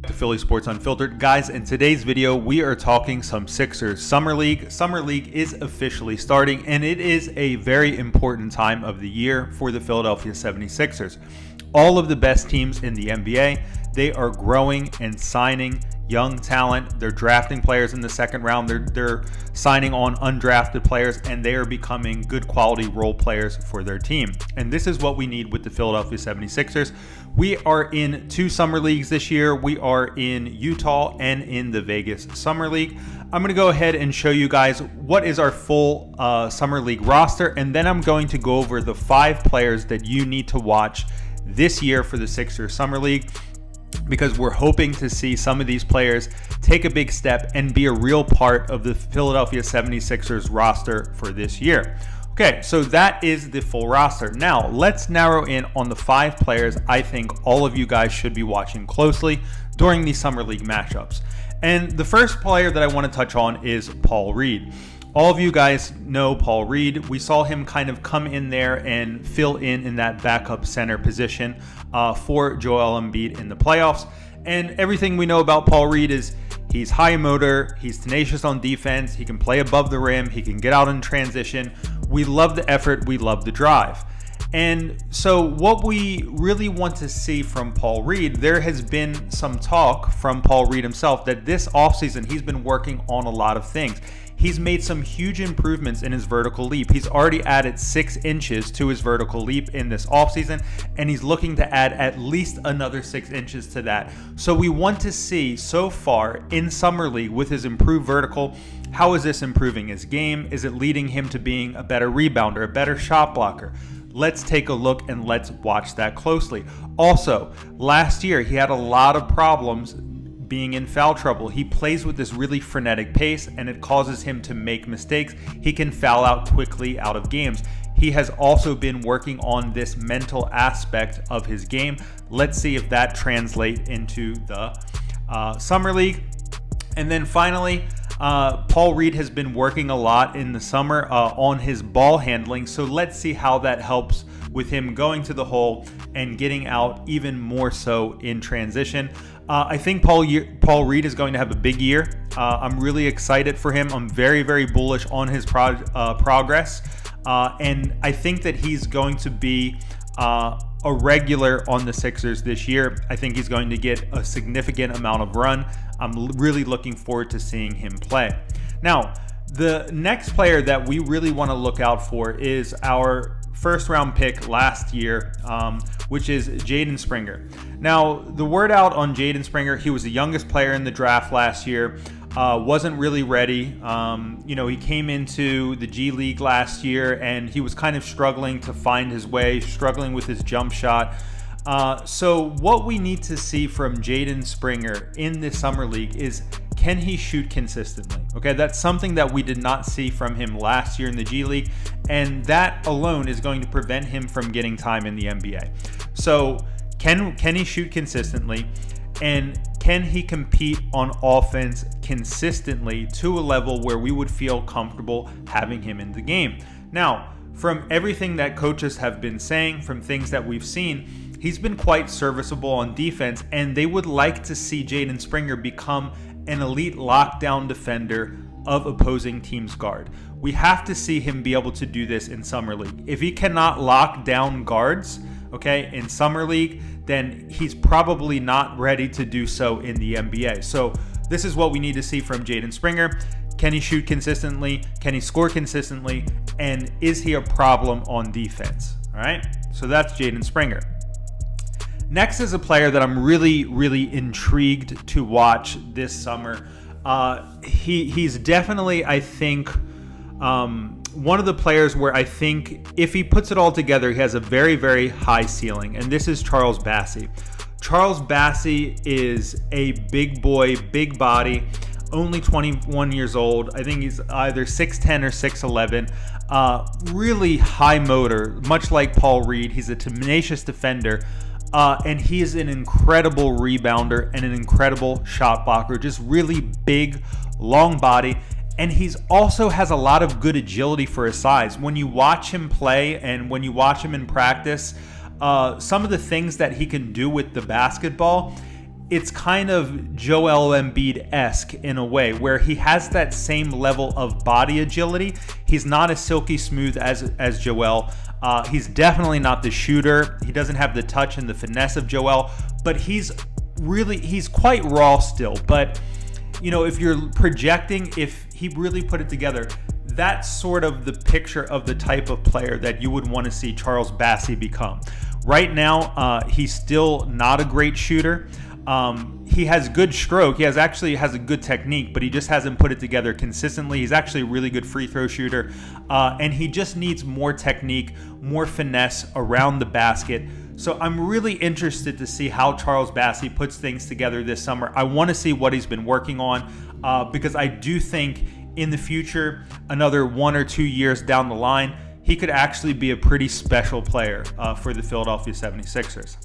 To Philly Sports Unfiltered. Guys, in today's video, we are talking some Sixers Summer League. Summer League is officially starting, and it is a very important time of the year for the Philadelphia 76ers. All of the best teams in the NBA, they are growing and signing young talent. They're drafting players in the second round. They're signing on undrafted players, and they are becoming good quality role players for their team. And this is what we need with the Philadelphia 76ers. We are in two summer leagues this year. We are in Utah and in the Vegas Summer League. I'm going to go ahead and show you guys what is our full Summer League roster, and then I'm going to go over the 5 players that you need to watch this year for the Sixers Summer League, because we're hoping to see some of these players take a big step and be a real part of the Philadelphia 76ers roster for this year. Okay, so that is the full roster. Now, let's narrow in on the 5 players I think all of you guys should be watching closely during these Summer League matchups. And the first player that I want to touch on is Paul Reed. All of you guys know Paul Reed. We saw him kind of come in there and fill in that backup center position for Joel Embiid in the playoffs. And everything we know about Paul Reed is he's high motor, he's tenacious on defense, he can play above the rim, he can get out in transition. We love the effort, we love the drive. And so what we really want to see from Paul Reed, there has been some talk from Paul Reed himself that this offseason he's been working on a lot of things. He's made some huge improvements in his vertical leap. He's already added 6 inches to his vertical leap in this offseason, and he's looking to add at least another 6 inches to that. So we want to see so far in Summer League with his improved vertical, how is this improving his game? Is it leading him to being a better rebounder, a better shot blocker? Let's take a look and let's watch that closely. Also, last year he had a lot of problems being in foul trouble. He plays with this really frenetic pace and it causes him to make mistakes. He can foul out quickly out of games. He has also been working on this mental aspect of his game. Let's see if that translates into the Summer League. And then finally, Paul Reed has been working a lot in the summer on his ball handling. So let's see how that helps with him going to the hole and getting out even more so in transition. I think Paul Reed is going to have a big year. I'm really excited for him. I'm very, very bullish on his progress. And I think that he's going to be a regular on the Sixers this year. I think he's going to get a significant amount of run. I'm really looking forward to seeing him play. Now, the next player that we really want to look out for is our first round pick last year, which is Jaden Springer. Now, the word out on Jaden Springer, he was the youngest player in the draft last year, wasn't really ready. He came into the G League last year and he was kind of struggling to find his way, struggling with his jump shot. So what we need to see from Jaden Springer in this Summer League is, can he shoot consistently? Okay, that's something that we did not see from him last year in the G League, and that alone is going to prevent him from getting time in the NBA. So can he shoot consistently, and can he compete on offense consistently to a level where we would feel comfortable having him in the game? Now, from everything that coaches have been saying, from things that we've seen, he's been quite serviceable on defense, and they would like to see Jaden Springer become an elite lockdown defender of opposing teams' guard. We have to see him be able to do this in Summer League. If he cannot lock down guards, okay, in Summer League, then he's probably not ready to do so in the NBA. So this is what we need to see from Jaden Springer. Can he shoot consistently? Can he score consistently? And is he a problem on defense? All right, so that's Jaden Springer. Next is a player that I'm really, really intrigued to watch this summer. He's definitely, I think, one of the players where I think if he puts it all together, he has a very, very high ceiling, and this is Charles Bassey. Charles Bassey is a big boy, big body, only 21 years old. I think he's either 6'10 or 6'11. Really high motor, much like Paul Reed. He's a tenacious defender. And he is an incredible rebounder and an incredible shot blocker. Just really big, long body. And he's also has a lot of good agility for his size. When you watch him play and when you watch him in practice, some of the things that he can do with the basketball, it's kind of Joel Embiid-esque in a way, where he has that same level of body agility. He's not as silky smooth as Joel. He's definitely not the shooter. He doesn't have the touch and the finesse of Joel, but he's quite raw still. But, you know, if you're projecting, if he really put it together, that's sort of the picture of the type of player that you would want to see Charles Bassey become. Right now, he's still not a great shooter. He has good stroke. He has a good technique, but he just hasn't put it together consistently. He's actually a really good free throw shooter, and he just needs more technique, more finesse around the basket. So I'm really interested to see how Charles Bassey puts things together this summer. I want to see what he's been working on, because I do think in the future, another 1 or 2 years down the line, he could actually be a pretty special player for the Philadelphia 76ers.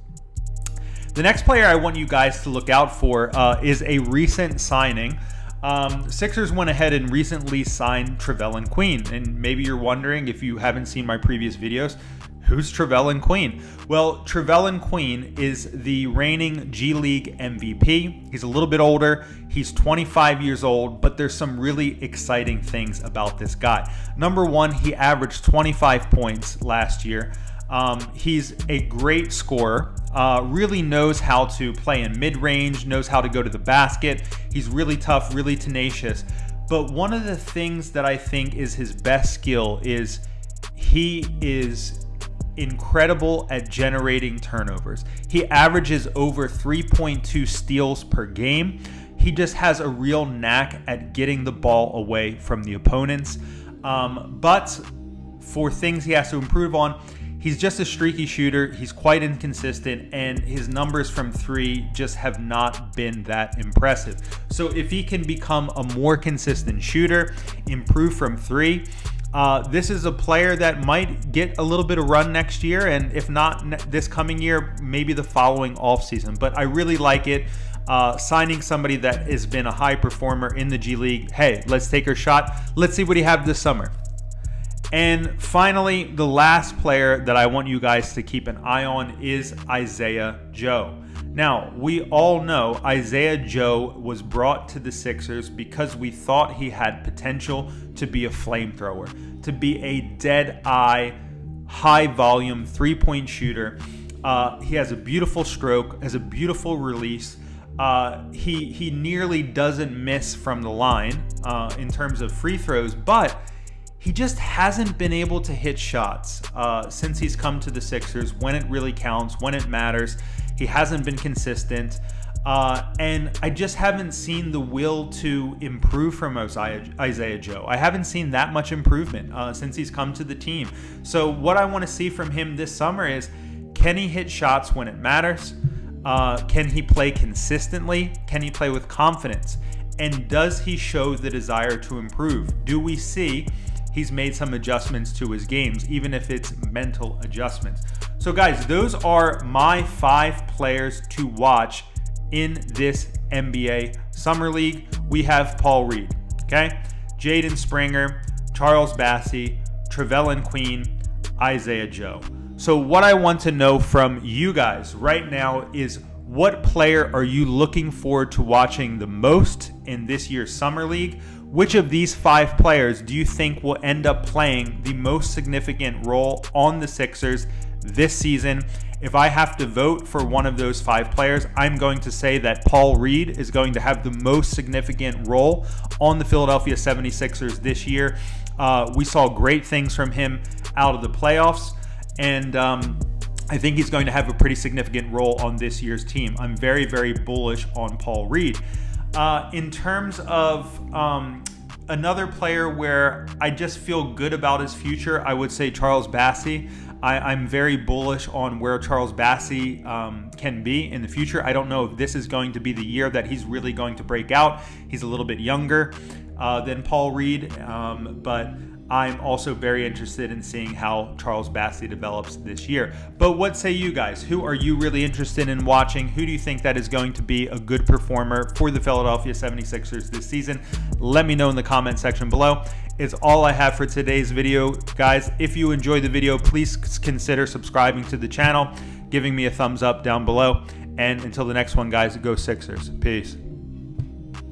The next player I want you guys to look out for is a recent signing. Sixers went ahead and recently signed Trevelin Queen. And maybe you're wondering, if you haven't seen my previous videos, who's Trevelin Queen? Well, Trevelin Queen is the reigning G League MVP. He's a little bit older. He's 25 years old, but there's some really exciting things about this guy. Number one, he averaged 25 points last year. He's a great scorer, really knows how to play in mid-range, knows how to go to the basket. He's really tough, really tenacious. But one of the things that I think is his best skill is he is incredible at generating turnovers. He averages over 3.2 steals per game. He just has a real knack at getting the ball away from the opponents. But for things he has to improve on, he's just a streaky shooter. He's quite inconsistent, and his numbers from three just have not been that impressive. So if he can become a more consistent shooter, improve from three, this is a player that might get a little bit of run next year, and if not this coming year, maybe the following offseason. But I really like it. Signing somebody that has been a high performer in the G League. Hey, let's take our shot. Let's see what he have this summer. And finally, the last player that I want you guys to keep an eye on is Isaiah Joe. Now, we all know Isaiah Joe was brought to the Sixers because we thought he had potential to be a flamethrower, to be a dead-eye, high-volume three-point shooter. He has a beautiful stroke, has a beautiful release. He nearly doesn't miss from the line in terms of free throws, but he just hasn't been able to hit shots since he's come to the Sixers when it really counts, when it matters. He hasn't been consistent, and I just haven't seen the will to improve from Isaiah Joe. I haven't seen that much improvement since he's come to the team. So what I want to see from him this summer is, can he hit shots when it matters? Can he play consistently? Can he play with confidence? And does he show the desire to improve? Do we see he's made some adjustments to his games, even if it's mental adjustments? So guys, those are my 5 players to watch in this NBA Summer League. We have Paul Reed, okay? Jaden Springer, Charles Bassey, Trevelin Queen, Isaiah Joe. So what I want to know from you guys right now is, what player are you looking forward to watching the most in this year's Summer League? Which of these 5 players do you think will end up playing the most significant role on the Sixers this season? If I have to vote for one of those 5 players, I'm going to say that Paul Reed is going to have the most significant role on the Philadelphia 76ers this year. We saw great things from him out of the playoffs, and I think he's going to have a pretty significant role on this year's team. I'm very, very bullish on Paul Reed. In terms of another player where I just feel good about his future, I would say Charles Bassey. I'm very bullish on where Charles Bassey can be in the future. I don't know if this is going to be the year that he's really going to break out. He's a little bit younger than Paul Reed, but I'm also very interested in seeing how Charles Bassey develops this year. But what say you guys? Who are you really interested in watching? Who do you think that is going to be a good performer for the Philadelphia 76ers this season? Let me know in the comment section below. It's all I have for today's video. Guys, if you enjoyed the video, please consider subscribing to the channel, giving me a thumbs up down below. And until the next one, guys, go Sixers. Peace.